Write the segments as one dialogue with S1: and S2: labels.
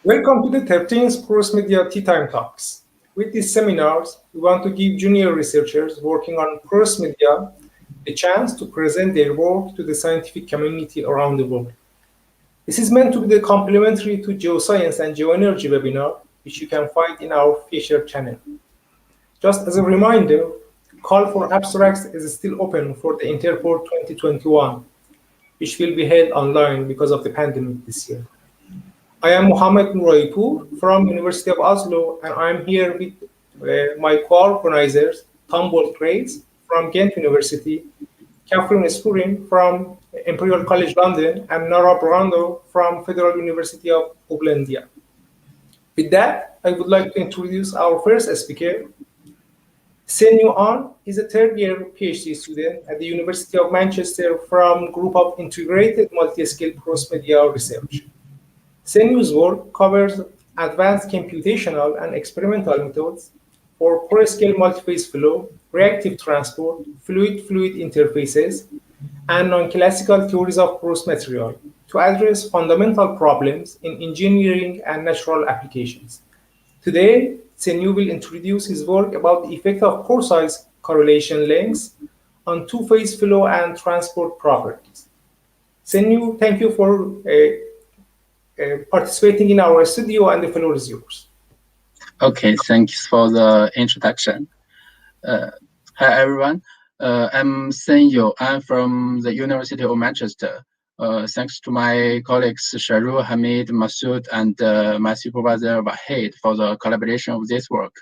S1: Welcome to the 13th Cross Media Tea Time Talks. With these seminars, we want to give junior researchers working on cross media the chance to present their work to the scientific community around the world. This is meant to be the complementary to geoscience and geoenergy webinar, which you can find in our featured channel. Just as a reminder, call for abstracts is still open for the Interport 2021, which will be held online because of the pandemic this year. I am Mohammed Nouraipur from University of Oslo, and I'm here with my co-organizers, Tom Boltgrace from Ghent University, Catherine Spurin from Imperial College London, and Nora Brando from Federal University of Oberlândia. With that, I would like to introduce our first speaker. Senyou is a third-year PhD student at the University of Manchester from Group of Integrated Multi-Scale Cross-Media Research. Senyou's work covers advanced computational and experimental methods for porous-scale multiphase flow, reactive transport, fluid-fluid interfaces, and non-classical theories of porous material to address fundamental problems in engineering and natural applications. Today, Senyou will introduce his work about the effect of pore-size correlation lengths on two-phase flow and transport properties. Senyou, thank you for participating in our studio, and the floor is yours.
S2: Okay, thanks for the introduction. Hi, everyone. I'm Senyou. I'm from the University of Manchester. Thanks to my colleagues Sharou, Hamid, Masoud, and my supervisor Wahid for the collaboration of this work.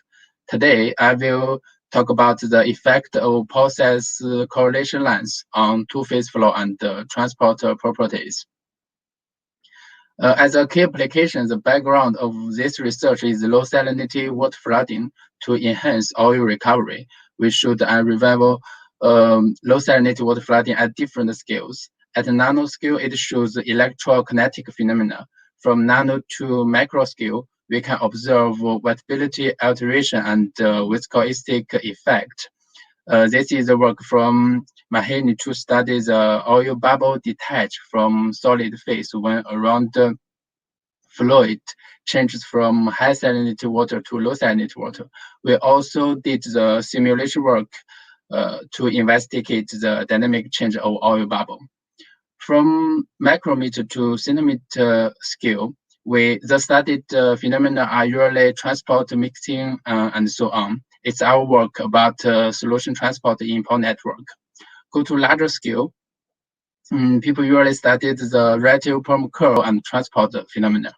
S2: Today, I will talk about the effect of pore-size correlation lengths on two-phase flow and transport properties. As a key application, the background of this research is low salinity water flooding to enhance oil recovery. We should revival low salinity water flooding at different scales. At nano scale, it shows electrokinetic phenomena. From nano to macro scale, we can observe wettability alteration and viscoelastic effect. This is the work from Maheni to study the oil bubble detach from solid phase when around the fluid changes from high salinity water to low salinity water. We also did the simulation work to investigate the dynamic change of oil bubble. From micrometer to centimeter scale, the studied phenomena are usually transport mixing and so on. It's our work about solution transport in pore network. Go to larger scale, people usually studied the relative perm curl and transport phenomena.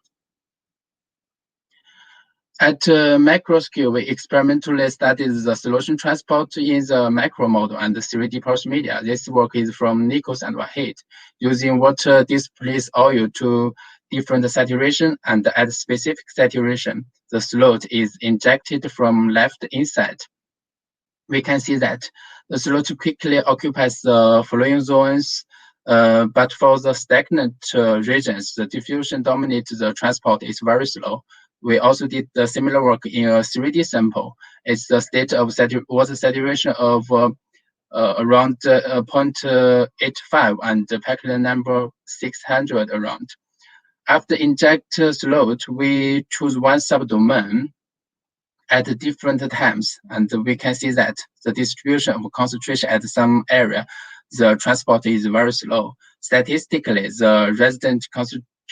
S2: At macro scale, we experimentally studied the solution transport in the macro model and the 3D pulse media. This work is from Nikos and Wahid. Using water displace oil to different saturation, and at specific saturation, the slot is injected from left inside. We can see that the slot quickly occupies the flowing zones, but for the stagnant regions, the diffusion dominates the transport is very slow. We also did the similar work in a 3D sample. It's the state of water saturation of around 0.85 and the Pecklin number 600 around. After inject slot, we choose one subdomain at different times, and we can see that the distribution of concentration at some area, the transport is very slow. Statistically, the resident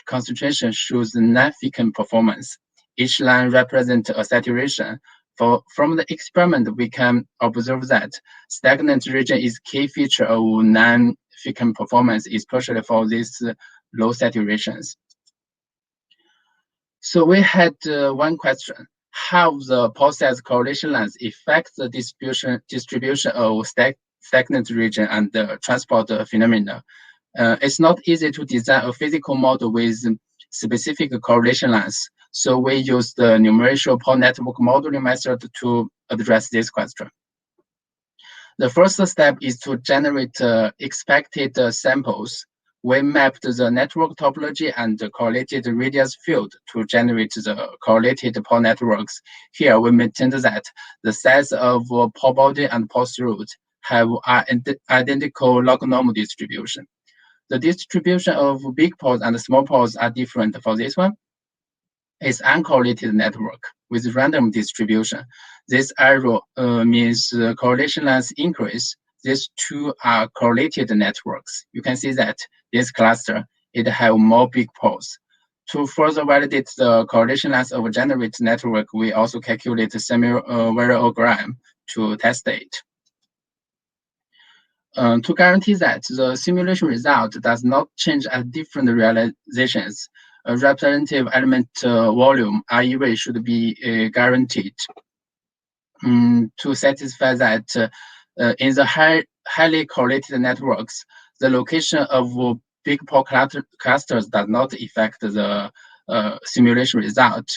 S2: concentration shows non-frequent performance. Each line represents a saturation. From the experiment, we can observe that stagnant region is key feature of non-frequent performance, especially for these low saturations. So we had one question: how the pore-size correlation lengths affect the distribution of stagnant region and the transport phenomena. It's not easy to design a physical model with specific correlation lengths, so we use the numerical pore network modeling method to address this question. The first step is to generate expected samples. We mapped the network topology and the correlated radius field to generate the correlated pore networks. Here, we maintained that the size of pore body and pore throat have identical log normal distribution. The distribution of big pores and small pores are different for this one. is uncorrelated network with random distribution. This arrow means correlation length increase. These two are correlated networks. You can see that this cluster, it have more big poles. To further validate the correlation length of a generated network, we also calculate a semi-variogram to test it. To guarantee that the simulation result does not change at different realizations, a representative element volume REV should be guaranteed. To satisfy that in the highly correlated networks, the location of big pole clusters does not affect the simulation result.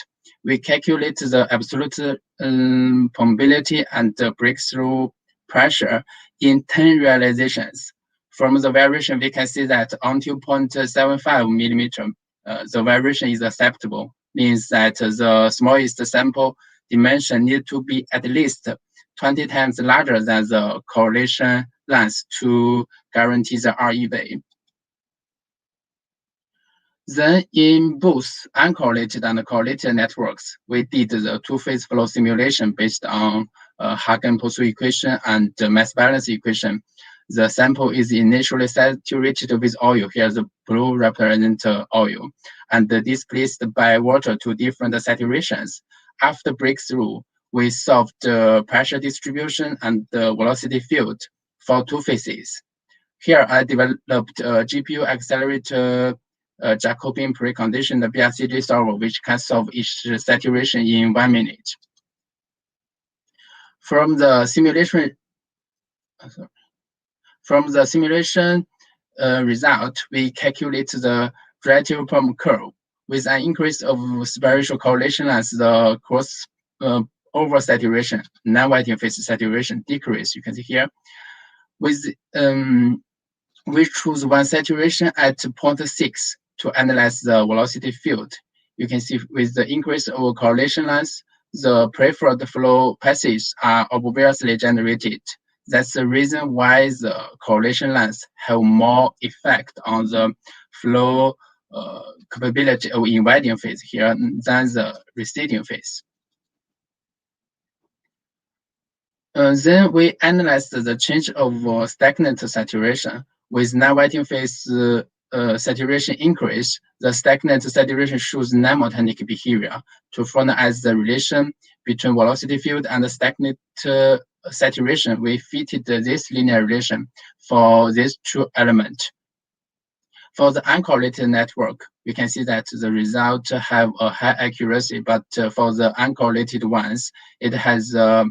S2: We calculate the absolute permeability and the breakthrough pressure in 10 realizations. From the variation, we can see that until 0.75 millimeter, the variation is acceptable, means that the smallest sample dimension need to be at least 20 times larger than the correlation length to guarantee the REV. Then in both uncorrelated and correlated networks, we did the two-phase flow simulation based on Hagen-Poisson equation and the mass balance equation. The sample is initially saturated with oil. Here the blue represents oil, and displaced by water to different saturations. After breakthrough, we solved the pressure distribution and the velocity field for two phases. Here I developed a GPU accelerator Jacobian preconditioned BRCG solver, which can solve each saturation in 1 minute. From the simulation result, we calculate the relative perm curve with an increase of spatial correlation as the cross over saturation, non-whiting phase saturation decrease. You can see here. With we choose one saturation at 0.6 to analyze the velocity field. You can see with the increase of correlation length, the preferred flow passes are obviously generated. That's the reason why the correlation length have more effect on the flow capability of invading phase here than the receding phase. Then we analyzed the change of stagnant saturation with non-whiting phase saturation increase. The stagnant saturation shows non-monotonic behavior. To finalize the relation between velocity field and the stagnant saturation, we fitted this linear relation for these two elements. For the uncorrelated network, we can see that the results have a high accuracy, but for the uncorrelated ones, it has a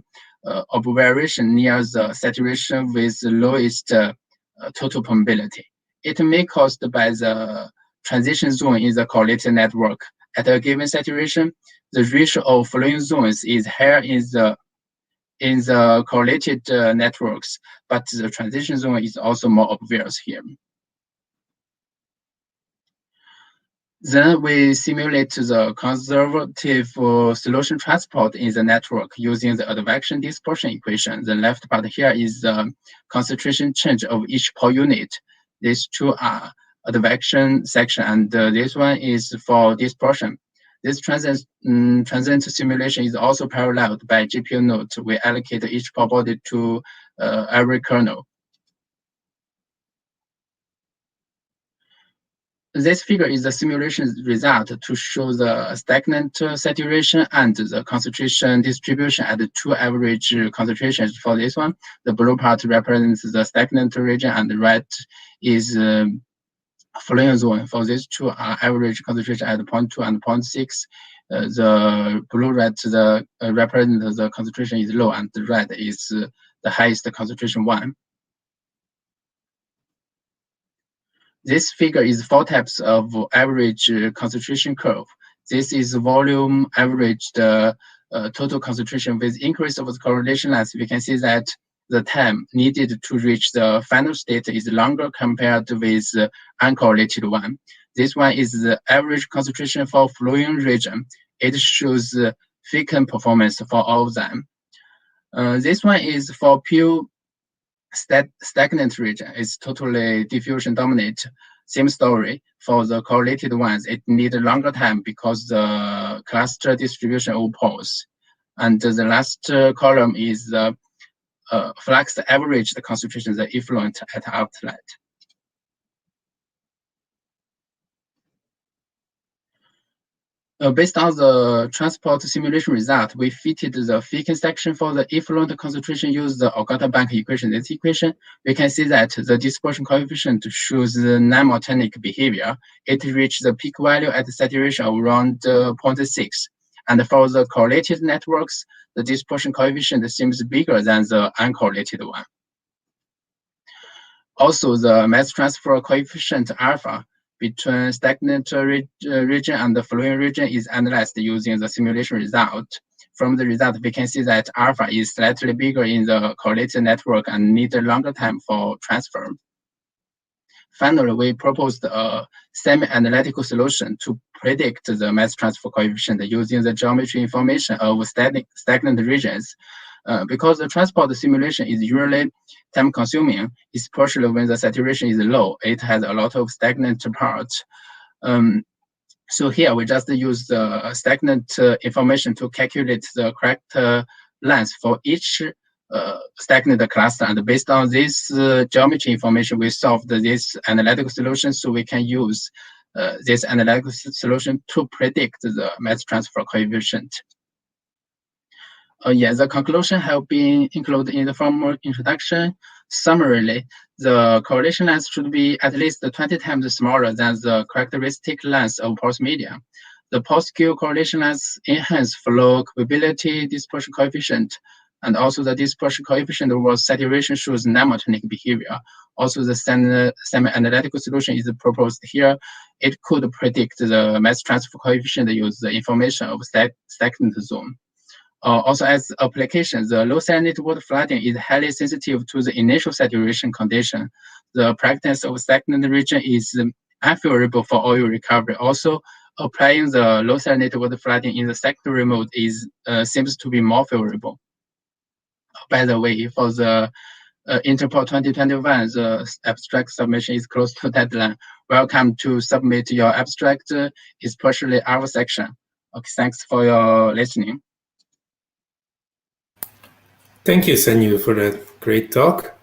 S2: variation near the saturation with the lowest total permeability. It may be caused by the transition zone in the correlated network. At a given saturation, the ratio of flowing zones is higher in the correlated networks, but the transition zone is also more obvious here. Then we simulate the conservative solution transport in the network using the advection dispersion equation. The left part here is the concentration change of each pole unit. These two are advection section, and this one is for dispersion. This transient simulation is also paralleled by GPU node. We allocate each pole body to every kernel. This figure is the simulation result to show the stagnant saturation and the concentration distribution at the two average concentrations for this one. The blue part represents the stagnant region and the red is flowing zone. For these two are average concentration at 0.2 and 0.6. The blue-red represents the concentration is low and the red is the highest concentration one. This figure is 4 types of average concentration curve. This is volume averaged total concentration. With increase of the correlation length, we can see that the time needed to reach the final state is longer compared with uncorrelated one. This one is the average concentration for flowing region. It shows frequent performance for all of them. This one is for pure stagnant region. It's totally diffusion dominant. Same story for the correlated ones. It needs a longer time because the cluster distribution of poles. And the last column is the flux average the concentration of the effluent at outlet. Based on the transport simulation result, we fitted the Ficken section for the effluent concentration using the Ogata-Bank equation. This equation, we can see that the dispersion coefficient shows the non-monotonic behavior. It reached the peak value at saturation of around 0.6. And for the correlated networks, the dispersion coefficient seems bigger than the uncorrelated one. Also, the mass transfer coefficient alpha between stagnant region and the flowing region is analyzed using the simulation result. From the result, we can see that alpha is slightly bigger in the correlated network and need a longer time for transfer. Finally, we proposed a semi-analytical solution to predict the mass transfer coefficient using the geometry information of stagnant regions. Because the transport simulation is usually time-consuming, especially when the saturation is low, it has a lot of stagnant parts. So here we just use the stagnant information to calculate the correct length for each stagnant cluster. And based on this geometry information, we solved this analytical solution, so we can use this analytical solution to predict the mass transfer coefficient. The conclusion have been included in the formal introduction. Summarily, the correlation length should be at least 20 times smaller than the characteristic length of pulse media. The pulse-Q correlation length enhance flow capability, dispersion coefficient, and also the dispersion coefficient over saturation shows non-monotonic behavior. Also, the semi-analytical solution is proposed here. It could predict the mass transfer coefficient using the information of stagnant zone. Also, as application, the low salinity water flooding is highly sensitive to the initial saturation condition. The practice of stagnant region is unfavorable for oil recovery. Also, applying the low salinity water flooding in the secondary mode seems to be more favorable. By the way, for the Interpol 2021, the abstract submission is close to deadline. Welcome to submit your abstract, especially our section. Okay, thanks for your listening.
S3: Thank you, Senyou, for that great talk.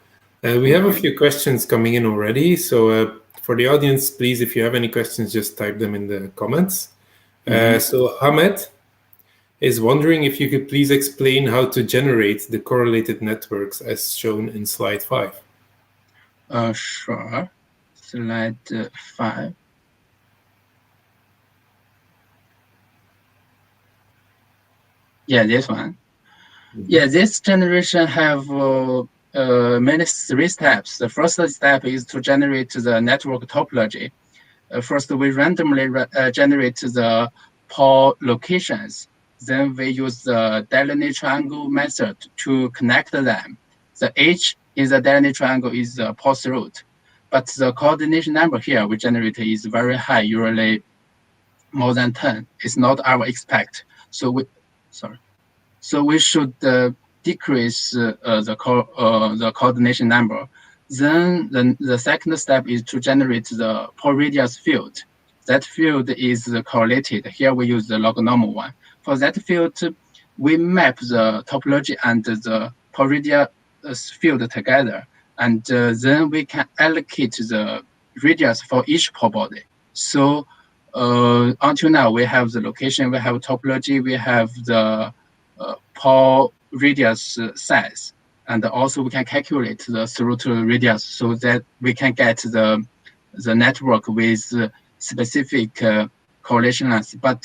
S3: We have a few questions coming in already. So for the audience, please, if you have any questions, just type them in the comments. So Ahmed is wondering if you could please explain how to generate the correlated networks as shown in slide 5.
S2: Sure. Slide 5. Yeah, this one. Yeah, this generation have many 3 steps. The first step is to generate the network topology. First, we randomly generate the pole locations. Then we use the Delaunay triangle method to connect them. The H in the Delaunay triangle is the pulse route, but the coordination number here we generate is very high, usually more than 10. It's not our expect. So we should decrease the coordination number. Then the second step is to generate the pole radius field. That field is correlated. Here we use the log normal one. For that field, we map the topology and the pole radius field together, and then we can allocate the radius for each pole body. So until now, we have the location, we have topology, we have the pole radius size, and also we can calculate the through radius so that we can get the network with specific correlation length. But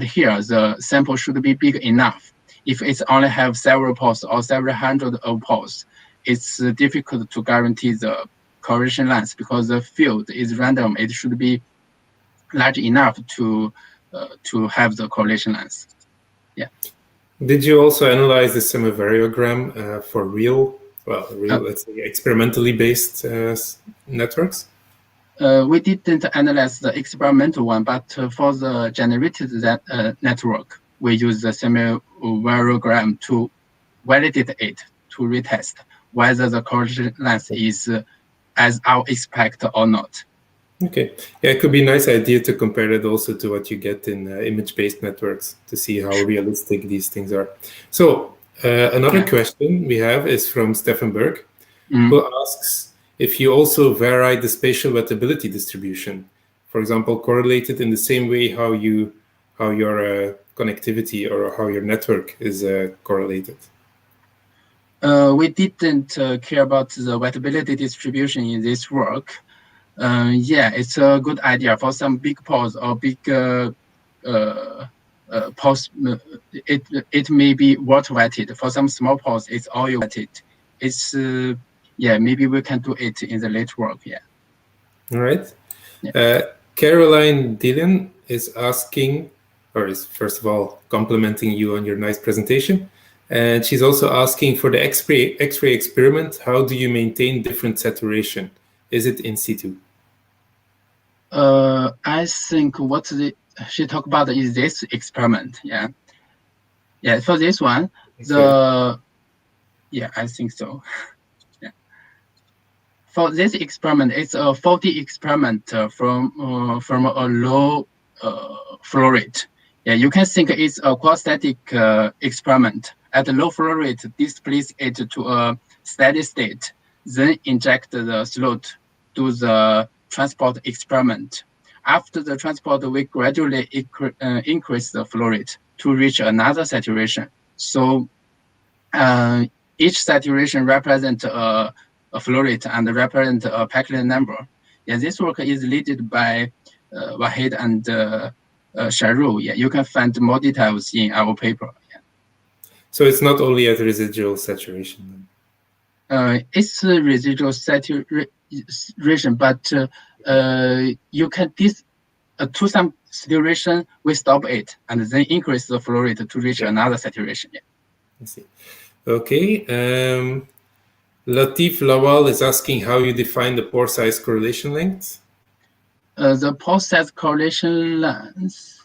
S2: here the sample should be big enough. If it's only have several poles or several hundred of poles, it's difficult to guarantee the correlation length because the field is random. It should be large enough to have the correlation length. Yeah.
S3: Did you also analyze the semivariogram for let's say, experimentally based networks?
S2: We didn't analyze the experimental one, but for the generated network, we use the semivariogram to validate it, to retest whether the correlation length is as our expect or not.
S3: Okay. Yeah, it could be a nice idea to compare that also to what you get in image-based networks to see how realistic these things are. So another question we have is from Stefan Berg, who asks if you also vary the spatial wettability distribution, for example, correlated in the same way how your connectivity or how your network is correlated.
S2: We didn't care about the wettability distribution in this work. Yeah, it's a good idea for some big pods or big pods. It may be water wetted. For some small pods, it's oil wetted. It's yeah, maybe we can do it in the late work. Yeah.
S3: All right.
S2: Yeah.
S3: Caroline Dillon is asking, or is first of all complimenting you on your nice presentation. And she's also asking for the X-ray experiment, how do you maintain different saturation? Is it in situ?
S2: I think what she talked about is this experiment. Yeah. Yeah, for this one, yeah, I think so. Yeah. For this experiment, it's a faulty experiment from a low flow rate. Yeah, you can think it's a quadratic experiment. At a low flow rate, displace it to a steady state, then inject the slot to the transport experiment. After the transport, we gradually increase the flow rate to reach another saturation. So each saturation represents a flow rate and represent a Pecklin number. Yeah, this work is led by Wahid and Shahrou. Yeah, you can find more details in our paper. Yeah.
S3: So it's not only at residual saturation.
S2: It's a residual saturation, but you can to some saturation we stop it and then increase the flow rate to reach another saturation. Yeah.
S3: I see. Okay. Latif Lawal is asking how you define the pore size correlation length.
S2: The pore size correlation length.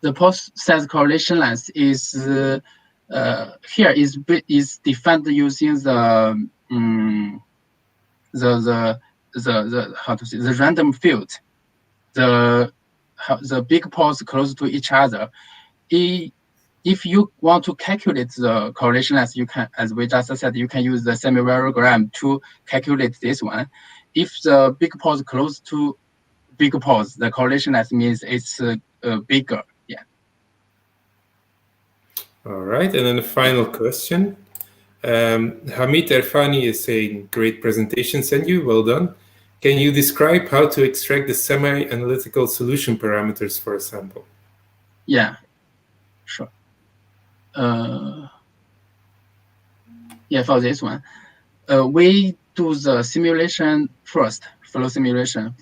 S2: The pore size correlation length is here is defined using the how to say the random field. The big pores close to each other. If you want to calculate the correlation length, you can, as we just said, you can use the semi-variogram to calculate this one. If the big pores close to big pores, the correlation length means it's bigger. Yeah.
S3: All right, and then the final question. Hamid Erfani is saying, great presentation, Senyou, well done. Can you describe how to extract the semi-analytical solution parameters for a sample?
S2: Yeah, sure. Yeah, for this one, we do the simulation first, flow simulation.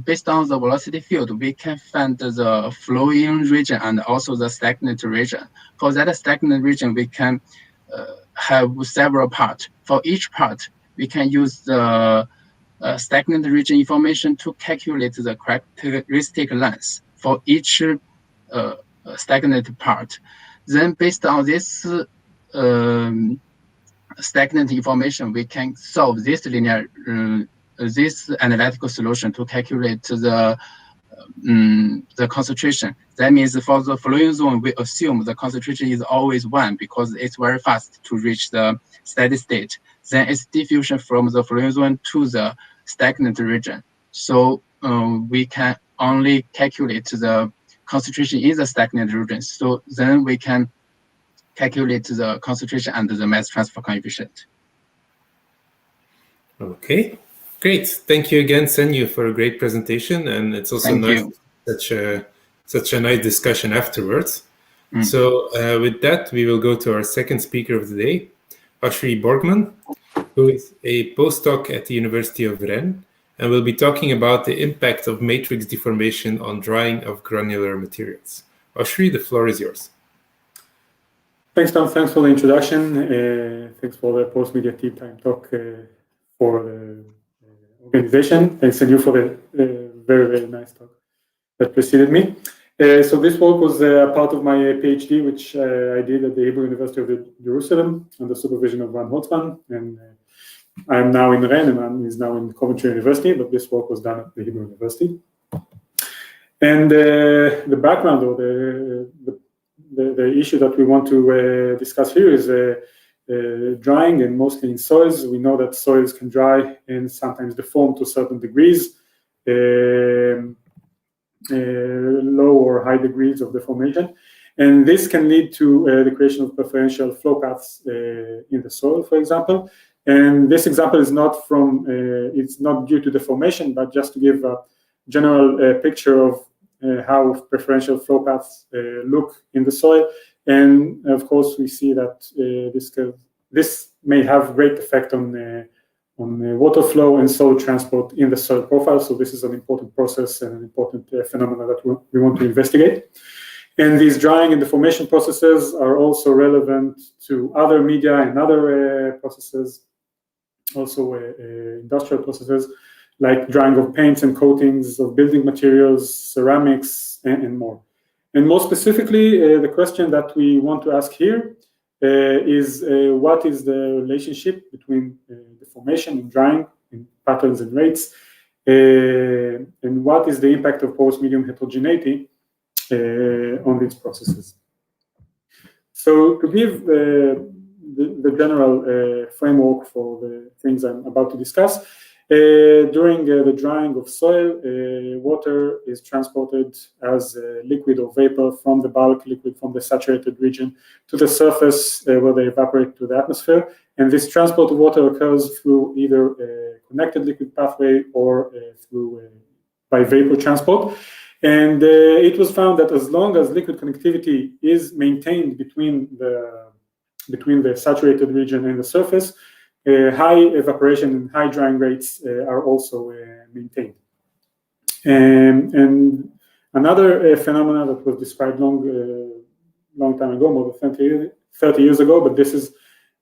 S2: Based on the velocity field, we can find the flowing region and also the stagnant region. For that stagnant region, we can have several parts. For each part, we can use the stagnant region information to calculate the characteristic length for each stagnant part. Then based on this stagnant information, we can solve this linear, this analytical solution to calculate the concentration. That means for the flowing zone, we assume the concentration is always 1 because it's very fast to reach the steady state. Then it's diffusion from the flowing zone to the stagnant region. So we can only calculate the concentration in the stagnant region. So then we can calculate the concentration and the mass transfer coefficient.
S3: Okay, great. Thank you again, Senyou, for a great presentation. And it's also nice such a nice discussion afterwards. So with that, we will go to our second speaker of the day, Oshri Borgman, who is a postdoc at the University of Rennes, and will be talking about the impact of matrix deformation on drying of granular materials. Oshri, the floor is yours.
S4: Thanks, Tom. Thanks for the introduction. Thanks for the post-media Tea Time talk for the organization. Thanks, Senyou, for the very, very nice talk that preceded me. So this work was part of my PhD, which I did at the Hebrew University of Jerusalem under supervision of Ran Holtzman. And I'm now in Rennes, and he's now in Coventry University, but this work was done at the Hebrew University. And the background, or the issue that we want to discuss here is drying, and mostly in soils. We know that soils can dry and sometimes deform to certain degrees, low or high degrees of deformation. And this can lead to the creation of preferential flow paths in the soil, for example. And this example is not from, it's not due to deformation, but just to give a general picture of how preferential flow paths look in the soil. And of course, we see that this may have great effect on water flow and soil transport in the soil profile. So this is an important process and an important phenomenon that we want to investigate. And these drying and deformation processes are also relevant to other media and other processes, also industrial processes, like drying of paints and coatings of building materials, ceramics, and more. And more specifically, the question that we want to ask here is what is the relationship between deformation and drying in patterns and rates, and what is the impact of porous medium heterogeneity on these processes. So to give the general framework for the things I'm about to discuss, during the drying of soil, water is transported as liquid or vapor from the bulk liquid from the saturated region to the surface where they evaporate to the atmosphere. And this transport of water occurs through either a connected liquid pathway or through by vapor transport. And it was found that as long as liquid connectivity is maintained between the saturated region and the surface, high evaporation and high drying rates are also maintained. And another phenomenon that was described long time ago, more than 30 years ago, but this is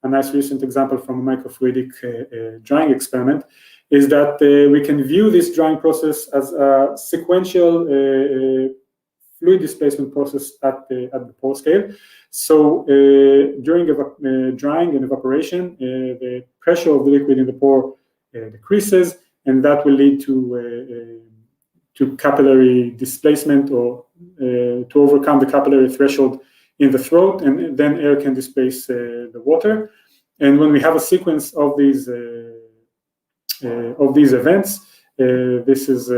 S4: a nice recent example from a microfluidic drying experiment, is that we can view this drying process as a sequential fluid displacement process at the pore scale. So during drying and evaporation, the pressure of the liquid in the pore decreases, and that will lead to capillary displacement, or to overcome the capillary threshold in the throat, and then air can displace the water. And when we have a sequence of these events, this is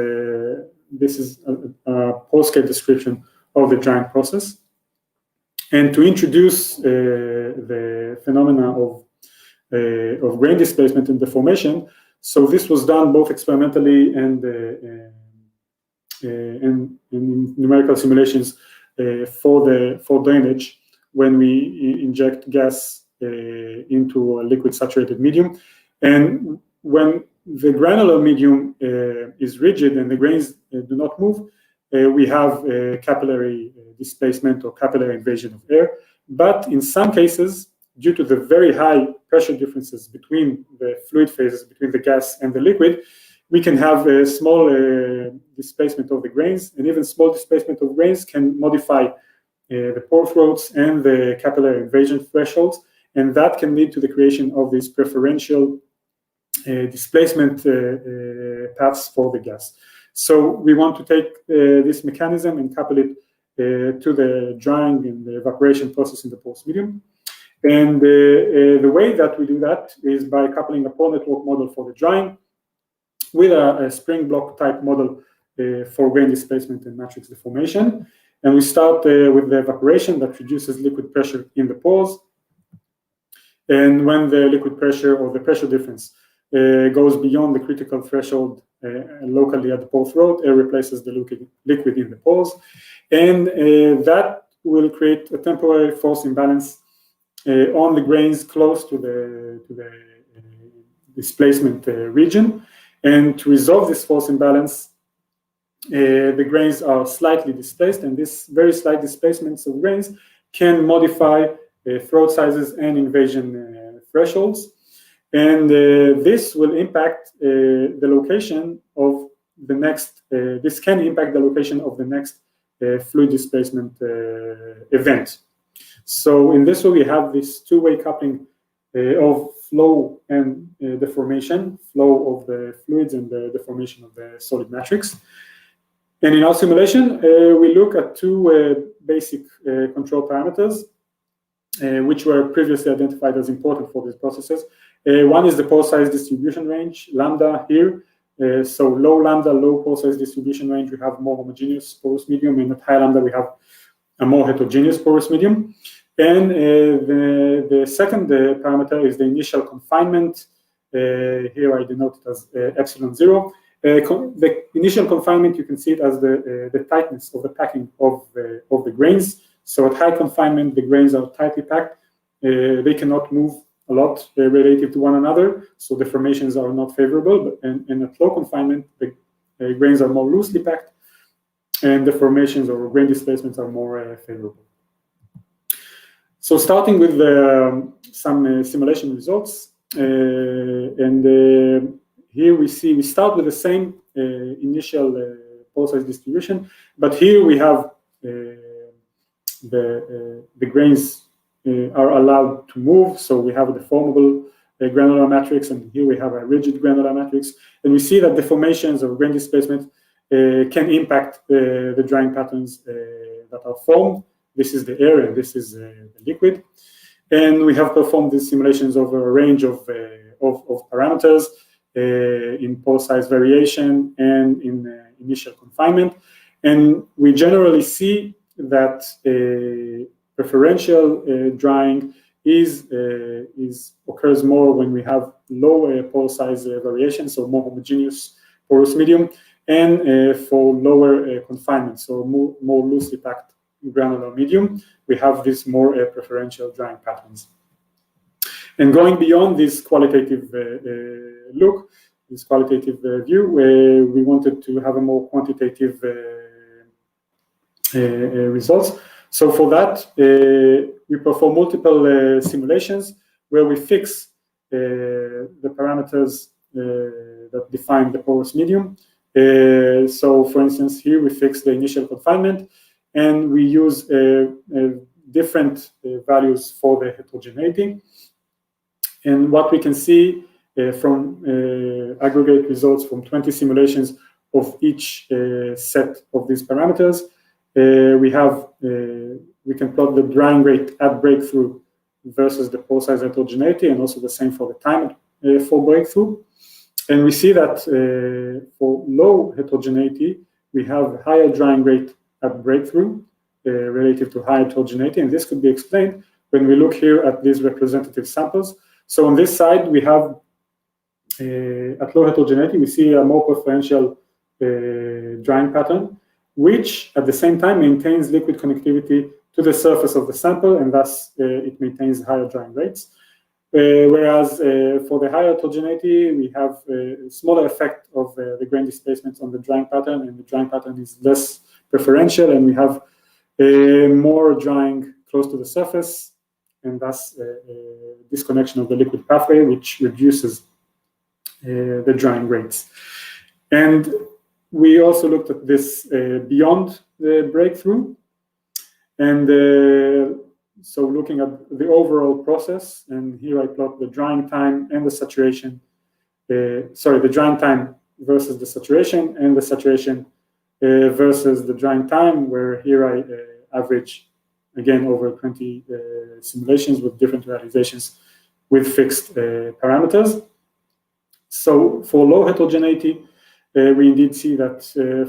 S4: a pore-scale description of the drying process. And to introduce the phenomena of grain displacement and deformation, so this was done both experimentally and in numerical simulations for drainage, when we inject gas into a liquid saturated medium. And when the granular medium is rigid and the grains do not move, we have capillary displacement or capillary invasion of air. But in some cases, due to the very high pressure differences between the fluid phases, between the gas and the liquid, we can have a small displacement of the grains, and even small displacement of grains can modify the pore throats and the capillary invasion thresholds, and that can lead to the creation of these preferential displacement paths for the gas. So we want to take this mechanism and couple it to the drying and the evaporation process in the porous medium. And the way that we do that is by coupling a pore network model for the drying with a spring block type model for grain displacement and matrix deformation. And we start with the evaporation that reduces liquid pressure in the pores. And when the liquid pressure or the pressure difference goes beyond the critical threshold locally at the pore throat, air replaces the liquid in the pores. And that will create a temporary force imbalance on the grains close to the displacement region. And to resolve this force imbalance, the grains are slightly displaced, and this very slight displacements of grains can modify throat sizes and invasion thresholds. And this will impact the location of the next, this can impact the location of the next fluid displacement event. So in this way, we have this two-way coupling of flow and deformation, flow of the fluids and the deformation of the solid matrix. And in our simulation, we look at two basic control parameters, which were previously identified as important for these processes. One is the pore size distribution range, lambda here. So low lambda, low pore size distribution range, we have more homogeneous porous medium, and at high lambda, we have a more heterogeneous porous medium. And the second parameter is the initial confinement. Here I denote it as epsilon 0. The initial confinement, you can see it as the tightness of the packing of the grains. So at high confinement, the grains are tightly packed. They cannot move a lot relative to one another, so deformations are not favorable. And at low confinement, the grains are more loosely packed, and deformations or grain displacements are more favorable. So starting with some simulation results, here we start with the same initial pore size distribution, but here we have the grains are allowed to move. So we have a deformable granular matrix, and here we have a rigid granular matrix. And we see that deformations or grain displacement can impact the drying patterns that are formed. This is the air, and this is the liquid. And we have performed these simulations over a range of parameters in pore size variation and in initial confinement. And we generally see that preferential drying occurs more when we have low pore size variation, so more homogeneous porous medium, and for lower confinement, so more loosely packed granular medium, we have this more preferential drying patterns. And going beyond this qualitative look, this qualitative view, we wanted to have a more quantitative results. So for that, we perform multiple simulations where we fix the parameters that define the porous medium. So for instance, here we fix the initial confinement, and we use different values for the heterogeneity. And what we can see from aggregate results from 20 simulations of each set of these parameters, we can plot the drying rate at breakthrough versus the pore size heterogeneity, and also the same for the time for breakthrough. And we see that for low heterogeneity, we have higher drying rate at breakthrough relative to high heterogeneity, and this could be explained when we look here at these representative samples. So on this side, we have at low heterogeneity, we see a more preferential drying pattern, which at the same time maintains liquid connectivity to the surface of the sample, and thus it maintains higher drying rates. Whereas for the higher heterogeneity, we have a smaller effect of the grain displacements on the drying pattern, and the drying pattern is less preferential, and we have more drying close to the surface, and thus disconnection of the liquid pathway, which reduces the drying rates. And we also looked at this beyond the breakthrough. And so looking at the overall process, and here I plot the drying time and the saturation, the drying time versus the saturation, and the saturation versus the drying time, where here I average, again, over 20 simulations with different realizations with fixed parameters. So for low heterogeneity, we indeed see that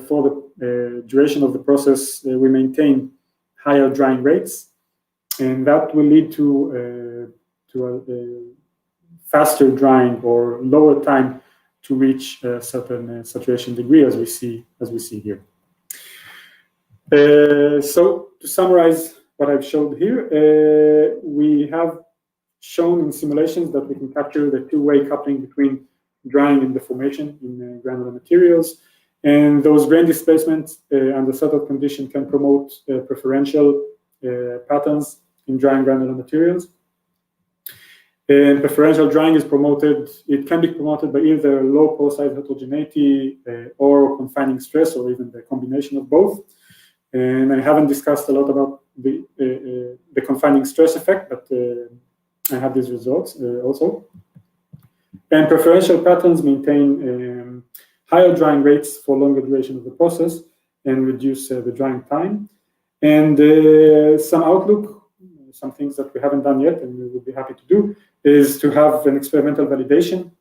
S4: for the duration of the process, we maintain higher drying rates, and that will lead to a faster drying or lower time to reach a certain saturation degree, as we see here. So to summarize what I've showed here, we have shown in simulations that we can capture the two-way coupling between drying and deformation in granular materials, and those grain displacements under certain conditions can promote preferential patterns in drying granular materials. And preferential drying is promoted, it can be promoted by either low pore size heterogeneity or confining stress, or even the combination of both. And I haven't discussed a lot about the confining stress effect, but I have these results also. And preferential patterns maintain higher drying rates for longer duration of the process and reduce the drying time. And some outlook, some things that we haven't done yet and we would be happy to do, is to have an experimental validation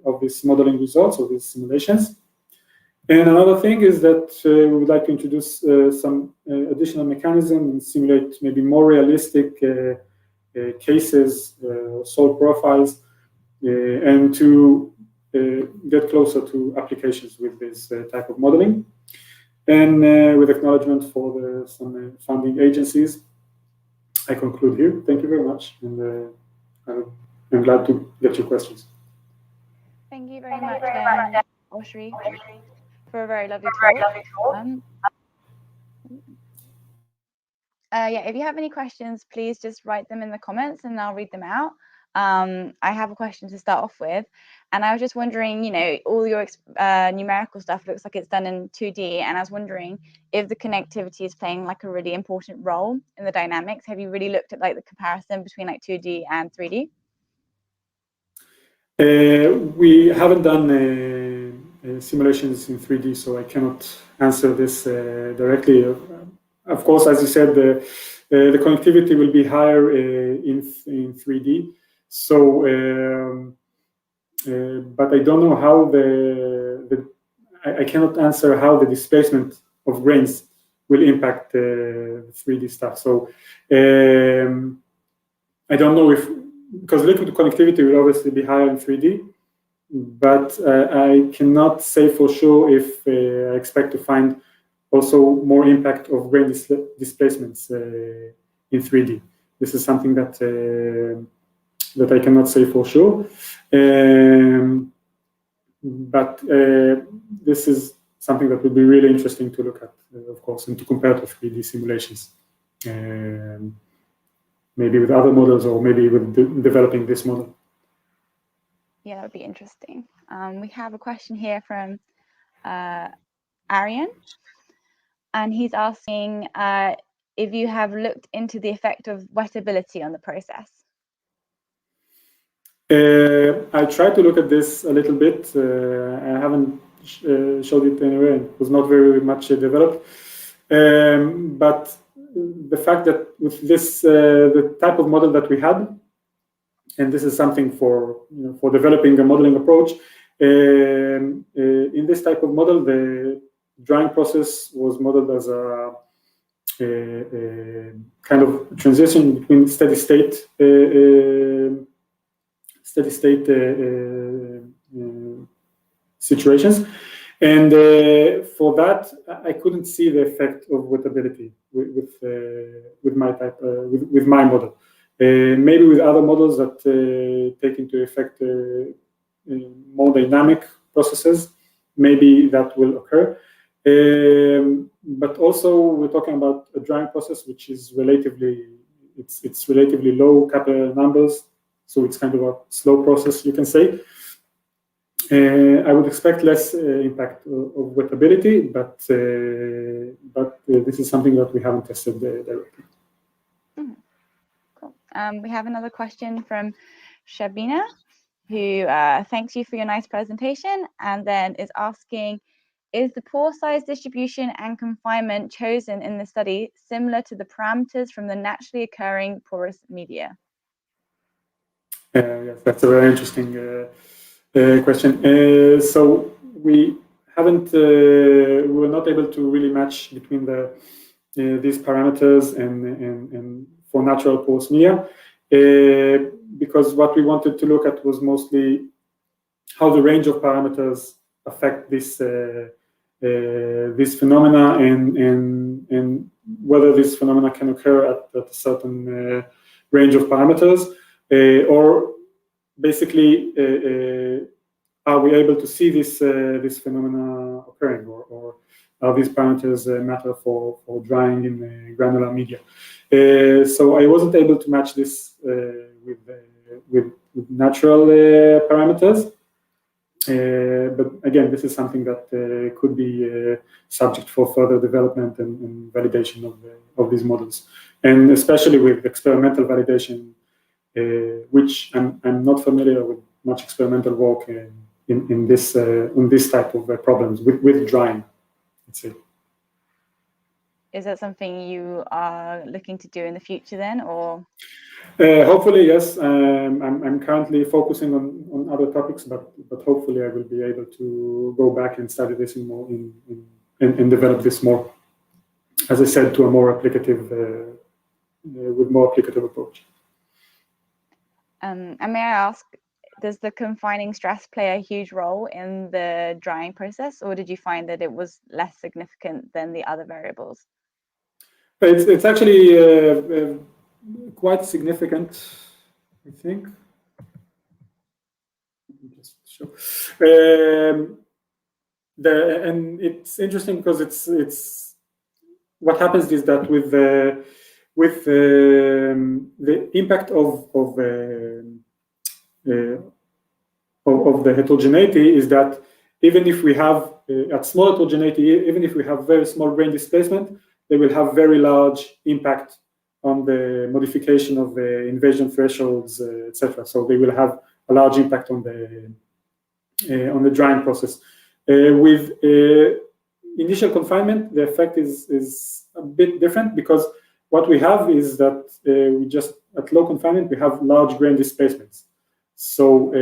S4: of these modeling results, of these simulations. And another thing is that we would like to introduce some additional mechanism and simulate maybe more realistic cases, solve profiles, and to get closer to applications with this type of modeling. And with acknowledgement for some funding agencies, I conclude here. Thank you very much, and I'm glad to get your questions.
S5: Thank you very much, Oshri, for a very lovely talk. Yeah, if you have any questions, please just write them in the comments and I'll read them out. I have a question to start off with, and I was just wondering, you know, all your numerical stuff looks like it's done in 2D, and I was wondering if the connectivity is playing like a really important role in the dynamics. Have you really looked at like the comparison between like 2D and 3D?
S4: We haven't done simulations in 3D, so I cannot answer this directly. Of course, as you said, the connectivity will be higher in 3D. So, but I don't know how I cannot answer how the displacement of grains will impact the 3D stuff. So I don't know because liquid connectivity will obviously be higher in 3D, but I cannot say for sure if I expect to find also more impact of grain displacements in 3D. This is something that I cannot say for sure. But this is something that would be really interesting to look at, of course, and to compare to 3D simulations. Maybe with other models or maybe with developing this model.
S5: Yeah, that would be interesting. We have a question here from Arian, and he's asking if you have looked into the effect of wettability on the process.
S4: I tried to look at this a little bit. I haven't showed it anywhere. It was not very much developed. But the fact that with this, the type of model that we had, and this is something for developing a modeling approach, in this type of model, the drying process was modeled as a kind of transition between steady state situations, and for that I couldn't see the effect of wettability with my model. Maybe with other models that take into effect more dynamic processes, maybe that will occur. But also we're talking about a drying process which is relatively low capillary numbers, so it's kind of a slow process, you can say. I would expect less impact of wettability, but this is something that we haven't tested directly.
S5: Cool. We have another question from Shabina, who thanks you for your nice presentation, and then is asking, is the pore size distribution and confinement chosen in the study similar to the parameters from the naturally occurring porous media?
S4: Yes, that's a very interesting question. So we were not able to really match between these parameters and for natural porous media, because what we wanted to look at was mostly how the range of parameters affect this phenomena and whether this phenomena can occur at a certain range of parameters, or basically are we able to see this phenomena occurring, or are these parameters matter for drying in granular media? So I wasn't able to match this with natural parameters. But again, this is something that could be subject for further development and validation of these models, and especially with experimental validation. which I'm not familiar with much experimental work in this type of problems with drying, let's say.
S5: Is that something you are looking to do in the future then, or?
S4: Hopefully, yes. I'm currently focusing on other topics, but hopefully I will be able to go back and study this more and develop this more, as I said, to a more applicative, with more applicative approach.
S5: And may I ask, does the confining stress play a huge role in the drying process, or did you find that it was less significant than the other variables?
S4: It's actually quite significant, I think. Just show. And it's interesting because it's what happens is that with the impact of the heterogeneity is that even if we have at small heterogeneity, even if we have very small grain displacement, they will have very large impact on the modification of the invasion thresholds, etc. So they will have a large impact on the drying process. With initial confinement, the effect is a bit different because what we have is that we just at low confinement we have large grain displacements. So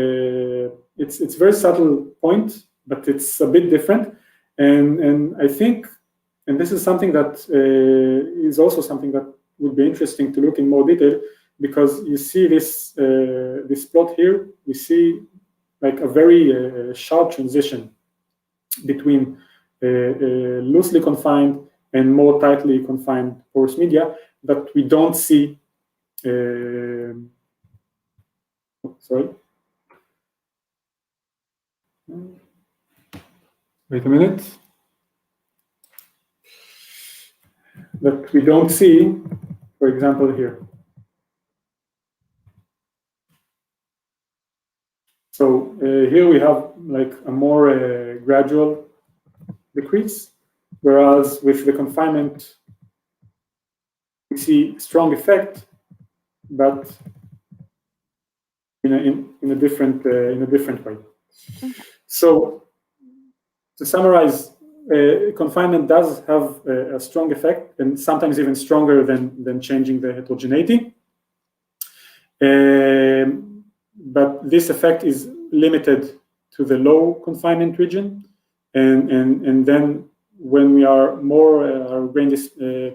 S4: it's a very subtle point, but it's a bit different. And I think, and this is something that is also something that would be interesting to look in more detail, because you see this this plot here, we see like a very sharp transition between loosely confined and more tightly confined porous media that we don't see. Sorry. Wait a minute. That we don't see, for example, here. So here we have like a more gradual decrease, whereas with the confinement we see strong effect, but in a different way. So to summarize, confinement does have a strong effect, and sometimes even stronger than changing the heterogeneity. But this effect is limited to the low confinement region, and then when we are more our grain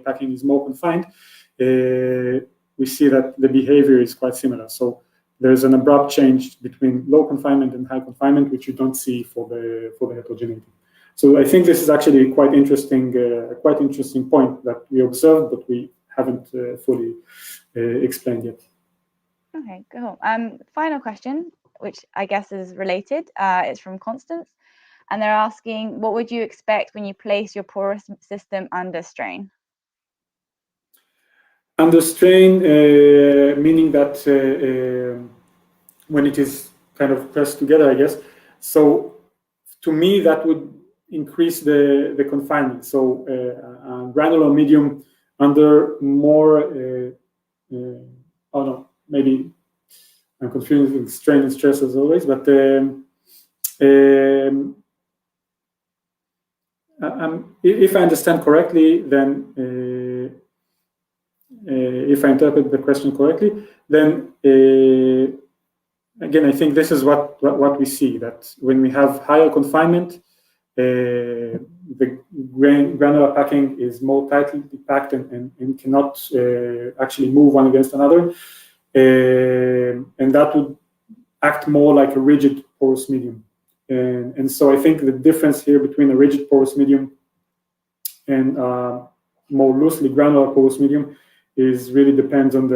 S4: packing is more confined, we see that the behavior is quite similar. So there's an abrupt change between low confinement and high confinement, which you don't see for the heterogeneity. So I think this is actually quite interesting point that we observed, but we haven't fully explained yet.
S5: Okay, cool. Final question, which I guess is related. It's from Constance, and they're asking, what would you expect when you place your porous system under strain?
S4: Under strain, meaning that when it is kind of pressed together, I guess. So to me, that would increase the confinement. So granular medium under more, oh no, maybe I'm confusing strain and stress as always, but if I understand correctly, then if I interpret the question correctly, then again, I think this is what we see, that when we have higher confinement, the granular packing is more tightly packed and cannot actually move one against another, and that would act more like a rigid porous medium. And so I think the difference here between a rigid porous medium and more loosely granular porous medium is really depends on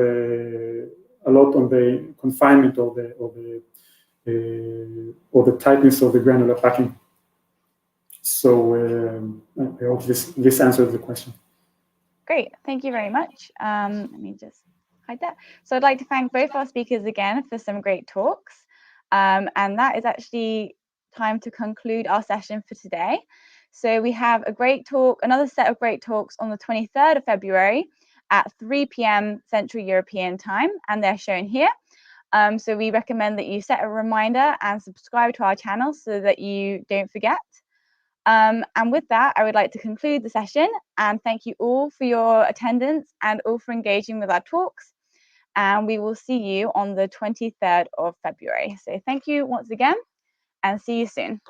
S4: a lot on the confinement or the tightness of the granular packing. So I hope this answers the question.
S5: Great, thank you very much. Let me just hide that. So I'd like to thank both our speakers again for some great talks. And that is actually time to conclude our session for today. So we have a great talk, another set of great talks on the 23rd of February at 3 p.m. Central European time, and they're shown here. So we recommend that you set a reminder and subscribe to our channel so that you don't forget. And with that, I would like to conclude the session and thank you all for your attendance and all for engaging with our talks. And we will see you on the 23rd of February. So thank you once again and see you soon.